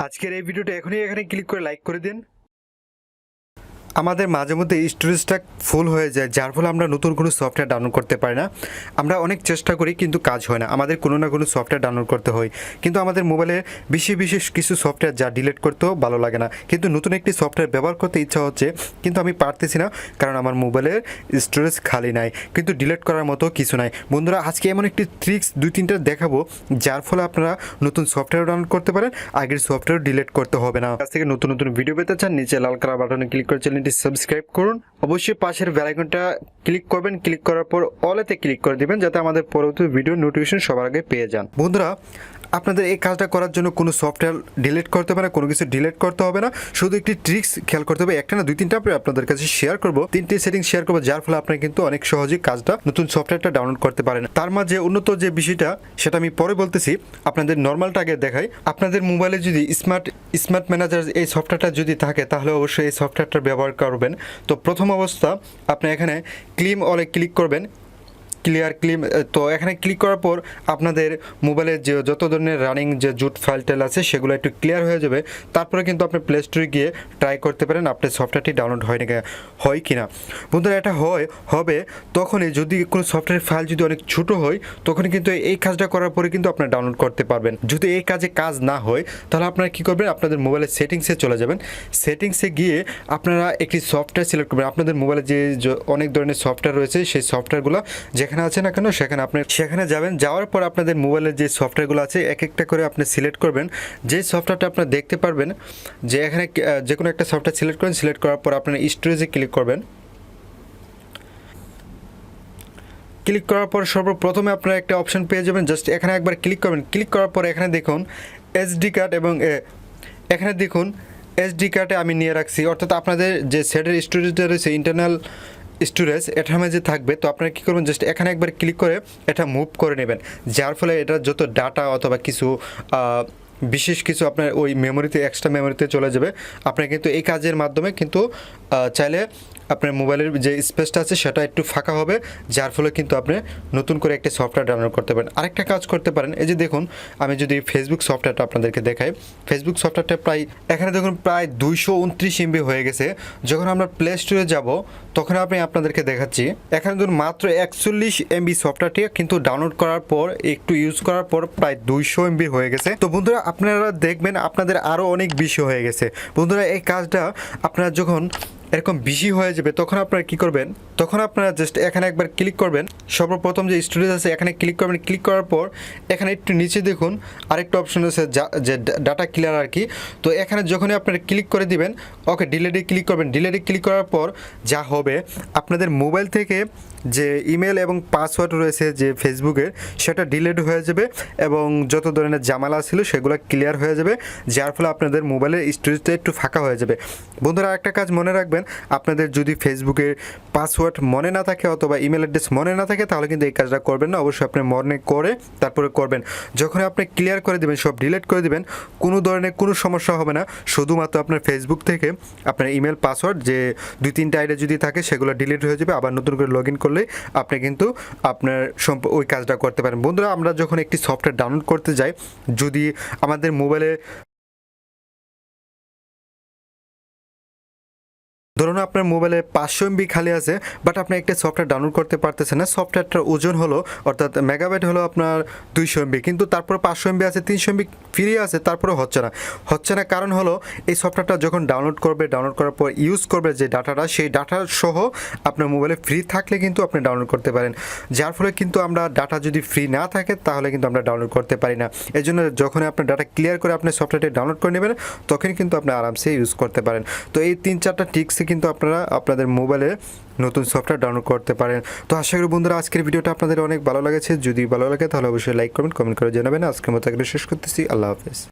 আজকের এই ভিডিওটা এখানে ক্লিক করে লাইক করে দিন। আমাদের মাঝে মধ্যে স্টোরেজটা ফুল হয়ে যায়, যার ফলে আমরা নতুন কোনো সফটওয়্যার ডাউনলোড করতে পারি না। আমরা অনেক চেষ্টা করি কিন্তু কাজ হয় না, আমাদের কোনো না কোনো সফটওয়্যার ডাউনলোড করতে হয়। কিন্তু আমাদের মোবাইলে বিশেষ কিছু সফটওয়্যার যা ডিলিট করতেও ভালো লাগে না, কিন্তু নতুন একটি সফটওয়্যার ব্যবহার করতে ইচ্ছা হচ্ছে, কিন্তু আমি পারতেছি না কারণ আমার মোবাইলের স্টোরেজ খালি নাই, কিন্তু ডিলিট করার মতো কিছু নাই। বন্ধুরা, আজকে এমন একটি ট্রিক্স 2-3টা দেখাবো যার ফলে আপনারা নতুন সফটওয়্যার ডাউনলোড করতে পারেন, আগের সফটওয়্যার ডিলিট করতে হবে না। কাছ থেকে নতুন ভিডিও পেতে চান, নিচে লাল কালার বাটনে ক্লিক করে চ্যানেলটি সাবস্ক্রাইব করুন। অবশ্যই পাশের বেল আইকনটা ক্লিক করবেন, ক্লিক করার পর অলেতে ক্লিক করে দিবেন যাতে আমাদের পরবর্তী ভিডিও নোটিফিকেশন সবার আগে পেয়ে যান। বন্ধুরা, আপনাদের এই কাজটা করার জন্য কোনো সফটওয়্যার ডিলিট করতে হবে না, কোনো কিছু ডিলিট করতে হবে না, শুধু একটি ট্রিক্স খেয়াল করতে হবে। একটা না 2-3টা আপনাদের কাছে শেয়ার করব, 3টি সেটিংস শেয়ার করবো, যার ফলে আপনি কিন্তু অনেক সহজেই কাজটা নতুন সফটওয়্যারটা ডাউনলোড করতে পারেন। তার মাঝে উন্নত যে বিষয়টা সেটা আমি পরে বলতেছি, আপনাদের নর্মালটা আগে দেখাই। আপনাদের মোবাইলে যদি স্মার্ট ম্যানেজার এই সফটওয়্যারটা যদি থাকে তাহলে অবশ্যই এই সফটওয়্যারটা ব্যবহার করবেন। তো প্রথম অবস্থা আপনি এখানে ক্লিম অলে ক্লিক করবেন, ক্লিম। তো এখানে ক্লিক করার পর আপনাদের মোবাইলের যে যত ধরনের রানিং যে জুট ফাইল টাইল আছে সেগুলো একটু ক্লিয়ার হয়ে যাবে। তারপরে কিন্তু আপনি প্লে স্টোরে গিয়ে ট্রাই করতে পারেন আপনার সফটওয়্যারটি ডাউনলোড হয় কি না। বন্ধুরা, এটা হবে তখনই যদি কোনো সফটওয়্যার ফাইল যদি অনেক ছোটো হয়, তখন কিন্তু এই কাজটা করার পরে কিন্তু আপনারা ডাউনলোড করতে পারবেন। যদি এই কাজ না হয় তাহলে আপনারা কী করবেন, আপনাদের মোবাইলের সেটিংসে চলে যাবেন। সেটিংসে গিয়ে আপনারা একটি সফটওয়্যার সিলেক্ট করবেন। আপনাদের মোবাইলে যে অনেক ধরনের সফটওয়্যার রয়েছে সেই সফটওয়্যারগুলো যেখানে আছে না কেন সেখানে যাবেন। যাওয়ার পর আপনাদের মোবাইলের যে সফটওয়্যারগুলো আছে এক একটা করে আপনি সিলেক্ট করবেন। যে সফটওয়্যারটা আপনারা দেখতে পারবেন যে এখানে যে কোনো একটা সফটওয়্যার সিলেক্ট করবেন। সিলেক্ট করার পর আপনারা স্টোরেজে ক্লিক করবেন। ক্লিক করার পর সর্বপ্রথমে আপনারা একটা অপশন পেয়ে যাবেন, জাস্ট এখানে একবার ক্লিক করবেন। ক্লিক করার পর এখানে দেখুন এসডি কার্ড, এবং এখানে দেখুন এসডি কার্ডে আমি নিয়ে রাখছি, অর্থাৎ আপনাদের যে সেটের স্টোরেজটা রয়েছে ইন্টারনাল স্টোরেজ এটার মাঝে থাকবে। তো আপনারা কী করবেন, জাস্ট এখানে একবার ক্লিক করে এটা মুভ করে নেবেন, যার ফলে এটা যত ডাটা অথবা কিছু বিশেষ কিছু আপনার ওই মেমোরিতে এক্সট্রা মেমোরিতে চলে যাবে। আপনার কিন্তু এই কাজের মাধ্যমে কিন্তু চাইলে আপনার মোবাইলের যে স্পেসটা আছে সেটা একটু ফাঁকা হবে, যার ফলে কিন্তু আপনি নতুন করে একটা সফটওয়্যার ডাউনলোড করতে পারেন। আরেকটা কাজ করতে পারেন, এই যে দেখুন আমি যদি ফেসবুক সফটওয়্যারটা আপনাদেরকে দেখাই, ফেসবুক সফটওয়্যারটা এখানে দেখুন প্রায় 229 MB হয়ে গেছে। যখন আমরা প্লে স্টোরে যাব তখন আমি আপনাদেরকে দেখাচ্ছি, এখানে ধরুন মাত্র 41 MB সফটওয়্যারটি কিন্তু ডাউনলোড করার পর একটু ইউজ করার পর প্রায় 200 MB হয়ে গেছে। তো বন্ধুরা, আপনারা দেখবেন আপনাদের আরও অনেক বেশি হয়ে গেছে। বন্ধুরা, এই কাজটা আপনারা যখন এরকম বেশি হয়ে যাবে তখন আপনারা কী করবেন, তখন আপনারা জাস্ট এখানে একবার ক্লিক করবেন। সর্বপ্রথম যে স্টোরেজ আছে এখানে ক্লিক করবেন। ক্লিক করার পর এখানে একটু নিচে দেখুন আরেকটা অপশন আছে যে ডাটা ক্লিয়ার আর কি। তো এখানে যখনই আপনারা ক্লিক করে দিবেন, ওকে ডিলেটে ক্লিক করবেন। ডিলেটে ক্লিক করার পর যা হবে, আপনাদের মোবাইল থেকে যে ইমেল এবং পাসওয়ার্ড রয়েছে যে ফেসবুকের সেটা ডিলিট হয়ে যাবে, এবং যত ধরনের ঝামেলা ছিল সেগুলো ক্লিয়ার হয়ে যাবে, যার ফলে আপনাদের মোবাইলের স্টোরেজটা একটু ফাঁকা হয়ে যাবে। বন্ধুরা, একটা কাজ মনে রাখবেন, আপনাদের যদি ফেসবুকের পাসওয়ার্ড মনে না থাকে অথবা ইমেল অ্যাড্রেস মনে না থাকে তাহলে কিন্তু এই কাজটা করবেন না। অবশ্যই আপনি মনে করে তারপরে করবেন। যখন আপনি ক্লিয়ার করে দেবেন, সব ডিলিট করে দেবেন, কোনো ধরনের কোনো সমস্যা হবে না। শুধুমাত্র আপনার ফেসবুক থেকে আপনার ইমেল পাসওয়ার্ড যে 2-3টা আইডি যদি থাকে সেগুলো ডিলিট হয়ে যাবে। আবার নতুন করে লগ ইন করলেই আপনি কিন্তু আপনার ওই কাজটা করতে পারেন। বন্ধুরা, আমরা যখন একটি সফটওয়্যার ডাউনলোড করতে যাই, যদি আমাদের মোবাইলে ধরুন আপনার মোবাইলে 500 MB খালি আছে, বাট আপনি একটা সফটওয়্যার ডাউনলোড করতে পারতেছেন না। সফটওয়্যারটার ওজন হলো অর্থাৎ মেগাবাইট হলো আপনার 200 MB, কিন্তু তারপর 500 MB আছে, 300 MB ফ্রি আছে, তারপরে হচ্ছে না। কারণ হলো এই সফটওয়্যারটা যখন ডাউনলোড করার পর ইউজ করবে যে ডাটাটা, সেই ডাটা সহ আপনার মোবাইলে ফ্রি থাকলে কিন্তু আপনি ডাউনলোড করতে পারেন। যার ফলে কিন্তু আমরা ডাটা যদি ফ্রি না থাকে তাহলে কিন্তু আমরা ডাউনলোড করতে পারি না। এই জন্য যখন আপনার ডাটা ক্লিয়ার করে আপনি সফটওয়্যারটি ডাউনলোড করে নেবেন তখন কিন্তু আপনি আরামসে ইউজ করতে পারেন। তো এই 3-4টা টিক্স কিন্তু আপনারা আপনাদের মোবাইলে নতুন সফটওয়্যার ডাউনলোড করতে পারেন। তো আশা করি বন্ধুরা আজকের ভিডিওটা আপনাদের অনেক ভালো লেগেছে। যদি ভালো লাগে তাহলে অবশ্যই লাইক করবেন, কমেন্ট করে জানাবেন। আজকের মতো এখানে শেষ করতেছি। আল্লাহ হাফেজ।